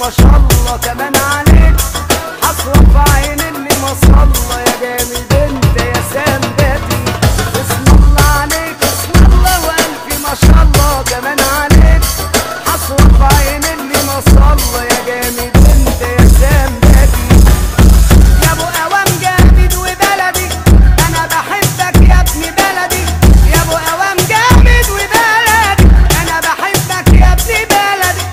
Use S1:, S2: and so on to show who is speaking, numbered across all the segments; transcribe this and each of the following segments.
S1: ما شاء الله كمان عليك هصرف عين اللي ما صلى يا جامد انت يا سنداتي. اسم الله عليك اسم الله والف ما شاء الله كمان عليك هصرف عين اللي ما صلى يا جامد انت يا سنداتي. يا ابو قوام جامد وبلدي انا بحبك يا ابن بلدي. يا ابو قوام جامد وبلدي انا بحبك يا ابن بلدي.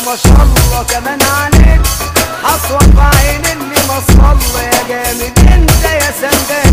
S1: ما شاء الله كمان عليك هصرف عين اللي ما صلى يا جامد انت يا سندات.